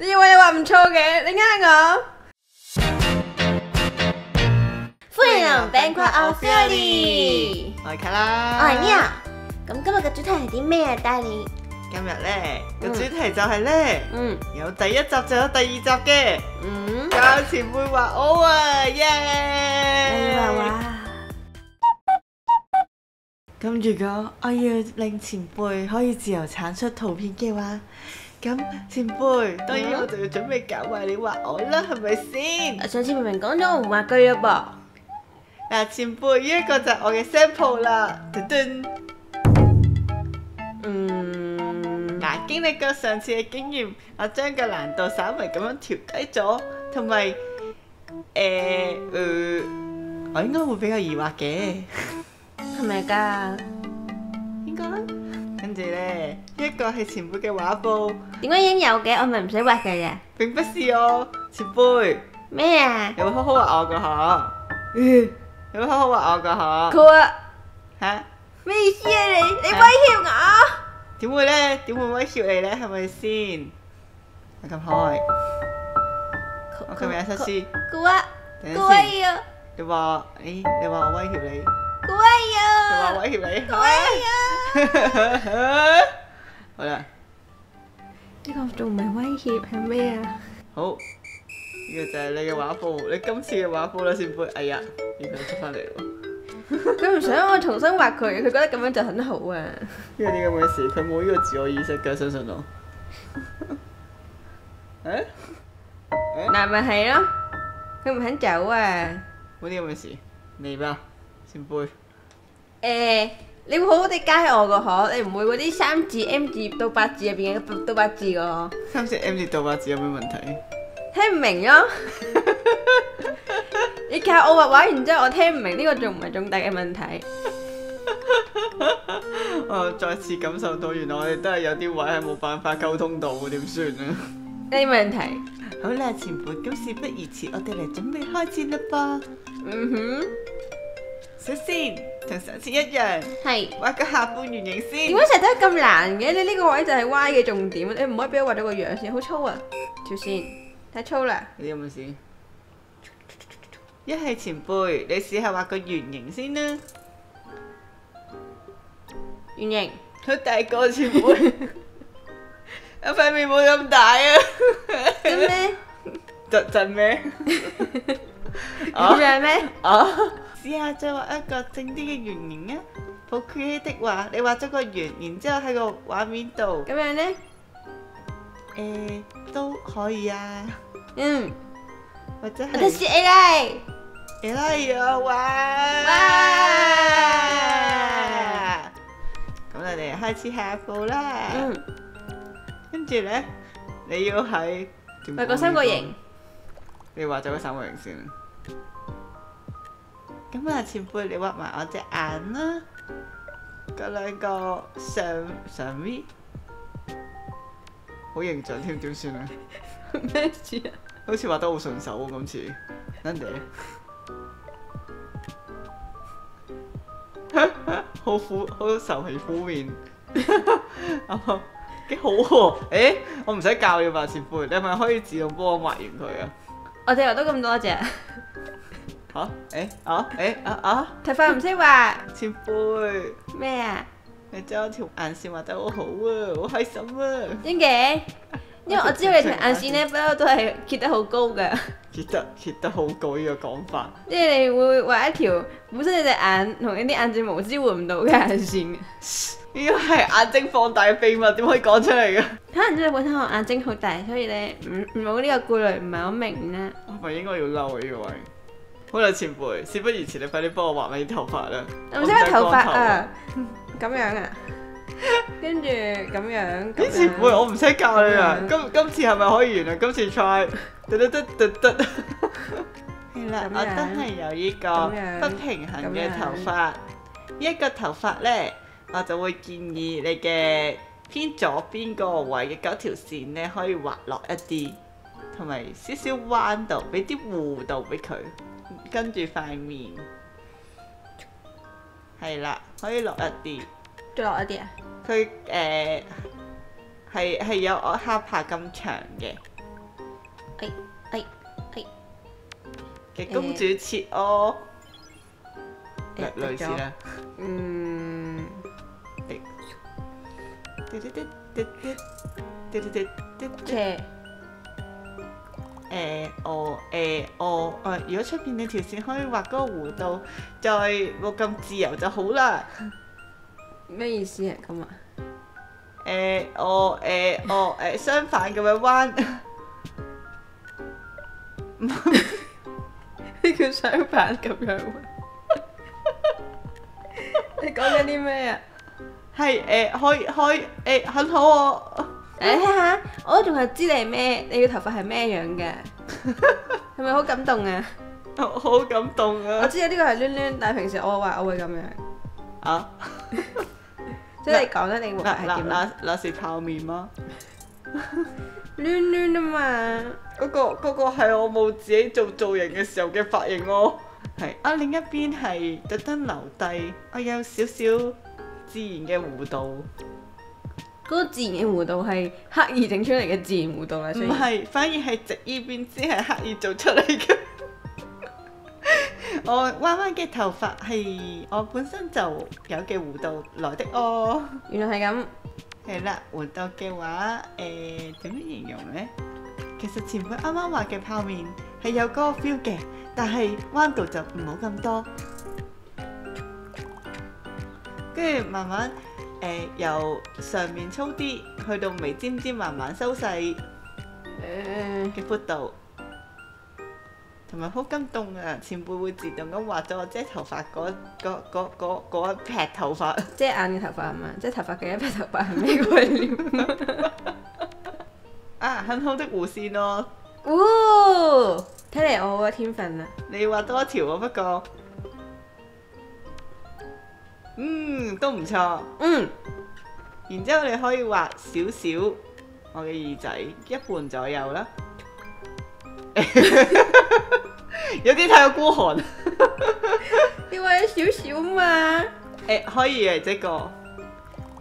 你以為你話唔錯嘅，你呃我。歡迎嚟 Bangkok Australia，我係卡啦，我係 Mia。咁今日嘅主題係啲咩啊，Danny？今日咧個主題就係咧，有第一集就有第二集嘅。教前輩畫 O 啊，耶！哇！咁如果我要令前輩可以自由產出圖片嘅話，咁前輩當然我就要準備教壞你畫我啦，係咪先？上次明明講咗我唔畫句啦嗱，前輩呢一個就係我嘅 sample 啦，噔噔。嗱，經歷過上次嘅經驗，我將個難度稍微咁樣調低咗，同埋我應該會比較易畫嘅，係咪㗎？應該啦。跟住咧，呢一個係前輩嘅畫布，點解已經有嘅？我咪唔使畫嘅啫。並不是哦，前輩。咩啊？你會好好畫我個嗬？你會好好畫我個嗬？佢話嚇？咩意思啊？你威脅我？點會咧？點會威脅你咧？係咪先？我咁開，我今日一試。佢話等陣佢先。呀，你話你話我威脅你？佢呀，你話我威脅你？佢呀。好啦，呢個仲唔係威脅係咩啊？好，呢個就係你嘅畫布，你今次嘅畫布啦，前輩。哎呀，原來出翻嚟喎。佢唔想我重新畫佢，佢覺得咁樣就很好啊。呢個點解咁嘅事？佢冇呢個自我意識㗎，相信我。嗱咪係咯，佢唔肯走啊。冇啲咁嘅事，嚟吧，前輩。你會好好地加我個可，你唔會嗰啲3字 M 字到8字入邊嘅到8字個。 3M 字到8字有咩問題？聽唔明咯。你教我畫畫，然之後我聽唔明，呢個仲唔係重大嘅問題。我再次感受到，原來我哋都係有啲位係冇辦法溝通到，點算啊？呢啲問題。好啦，前輩，咁事不宜遲，我哋嚟準備開始啦噃。首先同上次一樣，係。畫個下半圓形先。點解成日都係咁難嘅？你呢個位就係 Y 嘅重點，你唔可以俾我畫到個樣先，好粗啊！條線太粗啦。你有冇事？一係前輩，你試下畫個圓形先啦。圓形。好大個前輩，我塊面冇咁大啊！真咩？震咩？咁樣咩？試下再畫一個正啲嘅圓形啊！抱缺的話，你畫咗個圓，然之後喺個畫面度，咁樣呢？都可以啊。或者係私 A 嚟。哎呀，哇！咁我哋開始下一步啦。跟住咧，你要喺畫個三角形。你畫咗個三角形先。咁啊，前輩，你畫埋我隻眼啦。嗰兩個上 V， 好形象添，點算啊？咩事啊？好似畫得好順手喎，今次。นั่นเด好愁眉苦面，幾好喎！我唔使教你吧，前輩，你係咪可以自動幫我畫完佢啊？我哋畫到咁多隻。頭髮唔識畫。前輩，咩啊？你將我條眼線畫得好好啊，好開心啊！點嘅？因為我知道你條眼線咧，不嬲都係揭得好高噶。揭得好高呢個講法。即係你會畫一條本身你隻眼同你啲眼睫毛支換唔到嘅眼線。呢個係眼睛放大嘅秘密，點可以講出嚟嘅？可能真係本身我眼睛好大，所以咧冇呢個顧慮，唔係好明啦。我咪應該要嬲啊呢個位。好啦，前輩，事不宜遲，你快啲幫我畫埋啲頭髮啦。唔識畫頭髮啊？咁樣啊？跟住咁樣。前輩，我唔識教你啊！今次係咪可以完啊？今次 try。係啦，我都係有呢個不平衡嘅頭髮。一個頭髮呢，我就會建議你嘅偏左邊嗰個位嘅9條線呢，可以畫落一啲，同埋少少彎度，俾啲弧度俾佢，跟住塊面。係啦，可以落一啲。再落一啲啊？佢係有我下巴咁長嘅。嘅公主切屙，類似啦。斜。如果出邊你條線可以畫嗰個弧度，再冇咁自由就好啦。咩意思啊？咁啊？相反咁樣彎。呢叫相反咁樣喎？你講緊啲咩啊？係可以很好喎。聽下，我都仲係知你係咩，你嘅頭髮係咩樣嘅，係咪好感動啊？好感動啊！我知啊，呢個係攣攣，但係平時我話我會咁樣。啊？即係你講得你會係點啊？那是泡麵嗎？攣攣啊嘛！嗰個係我冇自己做造型嘅時候嘅髮型咯。係啊，另一邊係特登留低，我有少少自然嘅弧度。嗰個自然嘅弧度係刻意整出嚟嘅自然弧度啦，唔係，反而係直依邊先係刻意做出嚟嘅。我彎彎嘅頭髮係我本身就有嘅弧度來的哦。原來係咁。係啦，弧度嘅話，點樣形容呢？其實前輩啱啱畫嘅泡面係有嗰個 feel 嘅，但係彎度就唔好咁多。跟住慢慢由上面粗啲，去到眉尖尖慢慢收細嘅幅度。同埋好感動啊！前輩會自動咁畫咗我遮頭髮嗰一撇頭髮，遮眼嘅頭髮係嘛？即係頭髮嘅一撇頭髮係咩概念？啊，很好的弧線咯！睇嚟我好有天分啊！你畫多一條喎，不過都唔錯。然之後你可以畫少少我嘅耳仔，一半左右啦。有啲太過孤寒。你話少少嘛？可以嘅這個，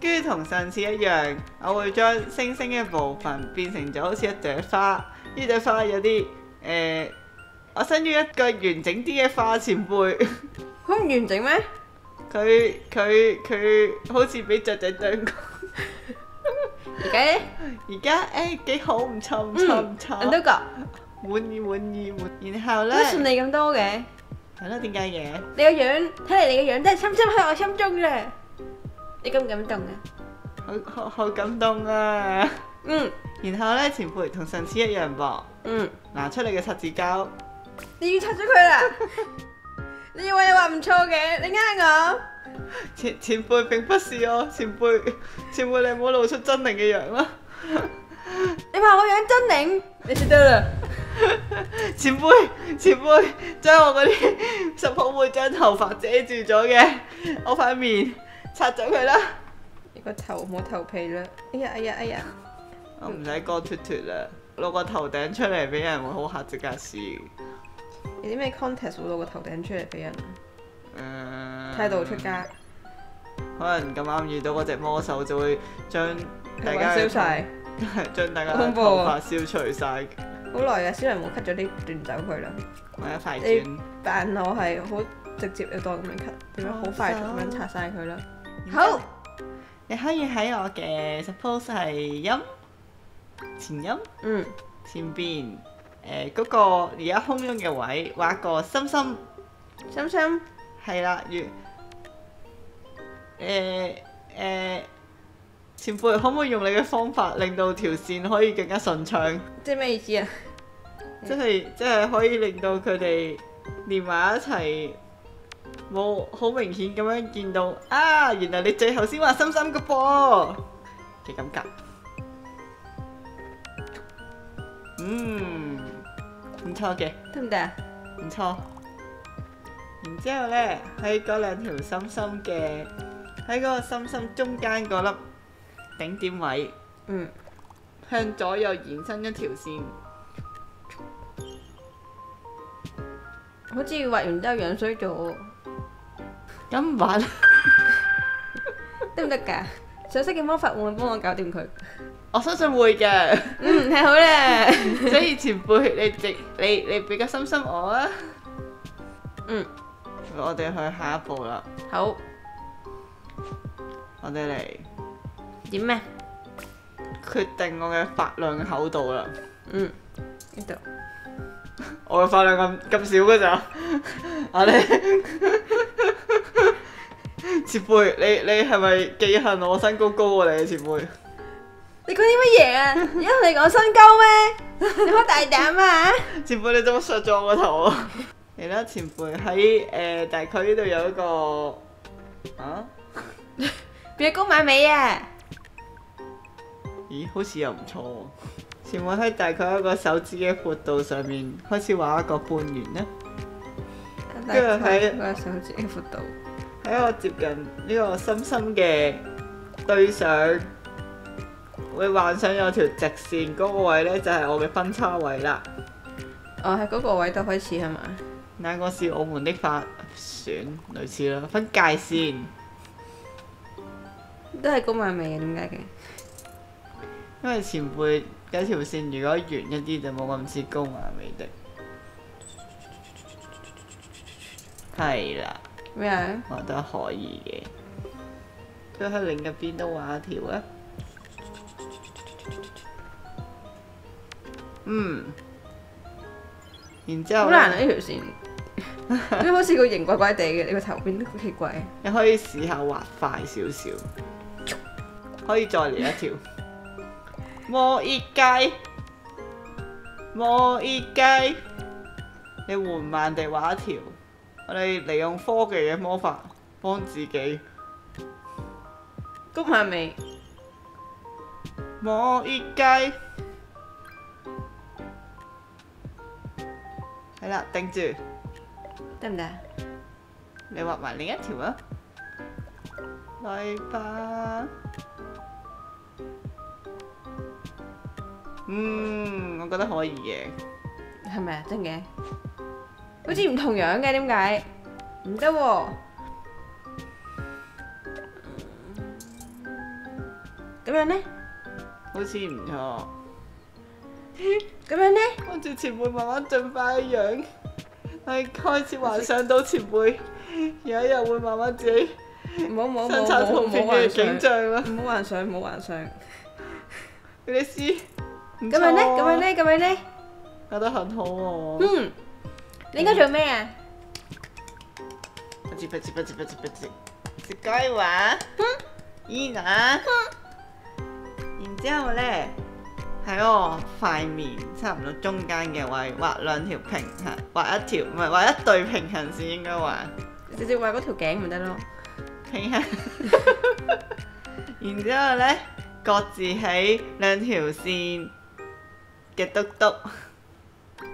跟住同上次一樣，我會將星星嘅部分變成咗好似一朵花。呢朵花有啲我想要一個完整啲嘅花，前輩。好唔完整咩？佢好似俾雀仔啄過。而家咧？而家幾好，唔錯唔錯唔錯。人都覺滿意。然後咧，都順利咁多嘅。係咯，點解嘅？你個樣，睇嚟你個樣真係深深喺我心中嘅。你感唔感動啊？好感動啊！然後咧，前輩同上次一樣噃。拿出你嘅擦紙膠。你要擦咗佢啦？你以為你話唔錯嘅，你呃我？前輩並不是哦，前輩你唔好露出猙獰嘅樣啦。你話我樣猙獰，你識得啦。前輩將我嗰啲十好會將頭髮遮住咗嘅，我塊面擦咗佢啦。你個頭冇頭皮啦！哎呀！我唔使乾脱脱啦，攞個頭頂出嚟俾人會好嚇即刻試。有啲咩 contest 會攞個頭頂出嚟俾人？態度出街。可能咁啱遇到嗰隻魔獸，就會將大家燒晒，將大家嘅頭髮燒除晒。好耐嘅，小人冇 cut 咗呢段走佢啦。我一塊磚。你扮我係好直接，你當咁樣 cut，點樣好快咁樣拆晒佢啦？好，你可以喺我嘅 suppose 係音前音，前邊嗰個而家空中嘅位畫個心心，係啦，前輩可唔可以用你嘅方法令到條線可以更加順暢？即係咩意思啊？即係可以令到佢哋連埋一齊，冇好明顯咁樣見到啊！原來你最後先畫心心嘅噃嘅感覺。唔錯嘅，得唔得啊？唔錯。然之後呢，喺嗰兩條心心嘅，喺嗰個心心中間嗰粒頂點位，向左右延伸一條線，好似畫完之後樣衰咗，咁唔玩得唔得㗎？想識嘅魔法會唔會幫我搞掂佢？我相信會嘅。太好啦。所以前輩你俾個心心我啊。我哋去下一步啦。好。我哋嚟點咩？決定我嘅髮量厚度啦。呢度。我嘅髮量咁少嘅咋？我哋前輩，你係咪記恨我身高高過你啊？前輩，你講啲乜嘢啊？因為你講身高咩？你好大膽啊！前輩，你做乜削咗我個頭啊？嚟啦，前輩喺大概呢度有一個啊，變咗高馬尾啊！咦，好似又唔錯喎。前輩喺大概一個手指嘅闊度上面開始畫一個半圓啦，跟住喺個手指嘅闊度，喺我接近呢個深深嘅對上，會幻想有條直線，嗰個位呢，就係我嘅分叉位啦。哦，喺嗰個位度開始係嘛？那個是我們的發選，類似啦，分界線。都係高馬尾嘅，點解嘅？因為前輩有條線，如果圓一啲就冇咁似高馬尾的。係啦。咩啊？我覺得可以嘅。再喺另一邊都畫一條啊。然之後好難啊！呢條線，你好似個形怪怪地嘅，你個頭變得好奇怪。你可以試下畫快少少，可以再嚟一條。摸一雞，摸一雞，你緩慢地畫一條。我哋利用科技嘅魔法幫自己高馬尾，摸一雞。係啦，定住，得唔得？你畫埋另一條啊！嚟吧。我覺得可以嘅。係咪啊？真嘅？好似唔同樣嘅，點解？唔得喎。咁樣呢？好似唔錯。咁樣呢？跟住前輩慢慢進化一樣，我開始幻想到前輩有一日會慢慢自己冇生產圖片嘅景象啦。唔好幻想，唔好幻想。俾你試。咁樣呢？咁樣呢？咁樣呢？覺得很好喎。你應該做咩啊？不知食雞話。伊娜。然之後咧，喺我塊面差唔多中間嘅位畫兩條平行，畫一條唔係畫一對平行線應該畫。直接畫嗰條頸咪得咯。平衡。然之後咧，各自喺兩條線嘅篤篤，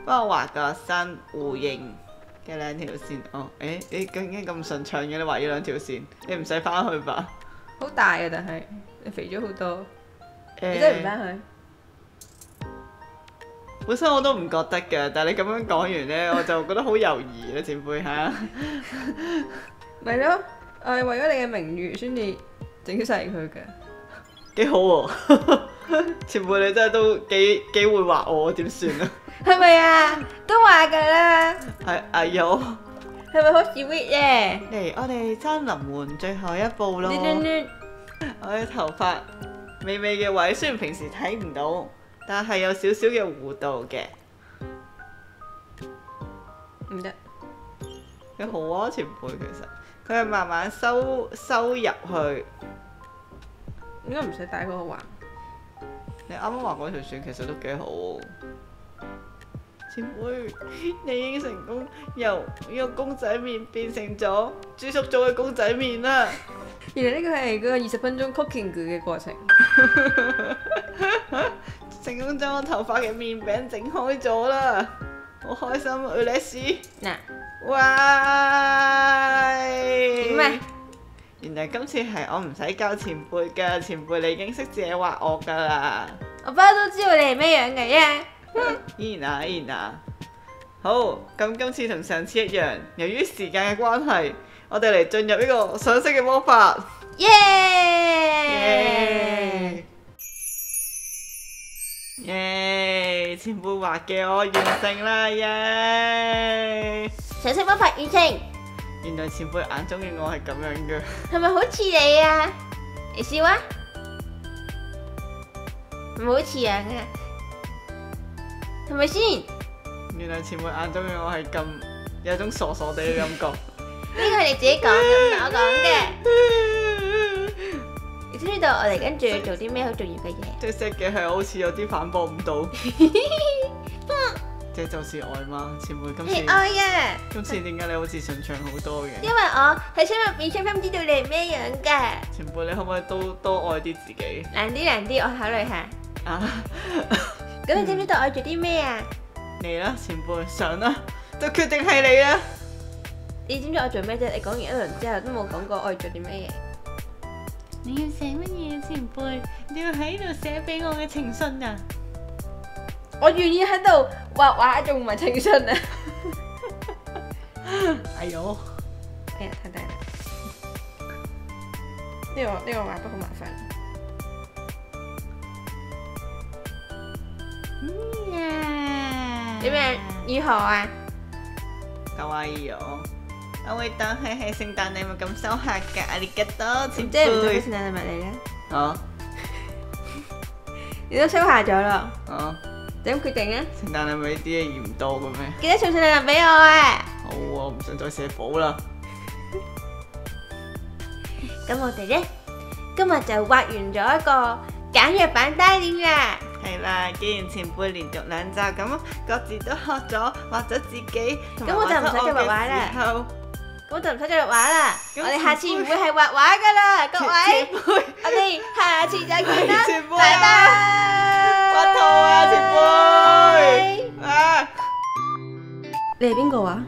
幫我畫個身互認嘅兩條線。哦，你究竟咁順暢嘅？你畫咗兩條線，你唔使翻去吧？好大啊！但係你肥咗好多，你真係唔翻去？本身我都唔覺得嘅，但係你咁樣講完呢，我就覺得好猶豫啦，前輩嚇。咪咯，我係為咗你嘅名譽先至整細佢嘅。幾好喎！前輩你真係都幾會畫我，點算啊？係咪啊？都話㗎啦。係哎呦，係咪好 sweet 啫？嚟，我哋爭臨門最後一步咯。我嘅頭髮美美嘅位，雖然平時睇唔到，但係有少少嘅弧度嘅。唔得。幾好啊，前輩其實佢係慢慢收入去。應該唔使帶嗰個環。你啱啱畫嗰條線其實都幾好喎。前輩，你已經成功由呢個公仔麵變成咗豬叔組嘅公仔麵啦！原來呢個係嗰個20分鐘 cooking 嘅過程。成功將我頭髮嘅麵餅整開咗啦！好開心啊！你試嗱，喂！點啊？原來今次係我唔使教前輩㗎，前輩你已經識自己畫我㗎啦。我不嬲都知道你係咩樣嘅啫。依然啊，好，咁今次同上次一樣，由於時間嘅關係，我哋嚟進入呢個上色嘅魔法。耶！耶！前輩畫嘅我完成啦，耶！上色魔法完成，原來前輩眼中嘅我係咁樣嘅。係咪好似你啊？你笑啊？唔好似樣啊？係咪先？原來前輩眼中嘅我係咁有種傻傻地嘅感覺。呢個係你自己講嘅，唔係我講嘅。你知唔知道我哋跟住要做啲咩好重要嘅嘢？最 sad 嘅係好似有啲反駁唔到。這就是愛嗎？前輩今次係愛啊！今次點解你好似順暢好多嘅？因為我喺心入邊深深知道你係咩樣㗎。前輩你可唔可以多愛啲自己？難啲，我考慮下。啊！咁你知唔知道我做啲咩啊？嚟啦，前輩上啦，就決定係你啦。你知唔知我做咩啫？你講完一輪之後都冇講過我要做啲咩嘢。你要寫乜嘢，前輩？你要喺度寫俾我嘅情信啊！我願意喺度畫畫，仲唔係情信啊？哎呦！哎呀，太大啦！呢個畫筆好麻煩。點樣？如何啊？かわいいよ。我會當佢係聖誕禮物咁收下㗎，ありがとう，前即係唔做輩。聖誕禮物嚟咧？啊你都收下咗咯？啊！點決定啊？聖誕禮物呢啲嘢嫌多嘅咩？記得送聖誕禮物俾我啊！好啊，唔想再寫簿啦。咁我哋咧，今日就畫完咗一個簡約版單戀啦。係啦，既然前輩連續兩集咁，各自都學咗畫咗自己，咁我就唔使再畫畫啦。啦。咁就唔使繼續畫啦。咁我哋下次唔會係畫畫噶啦，各位。前輩，我哋下次再見啦，前輩啊拜拜。畫圖啊，前輩。啊！你係邊個啊？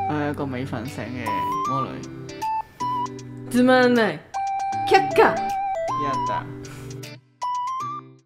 我係一個未瞓醒嘅魔女。つまんない。却下。やった。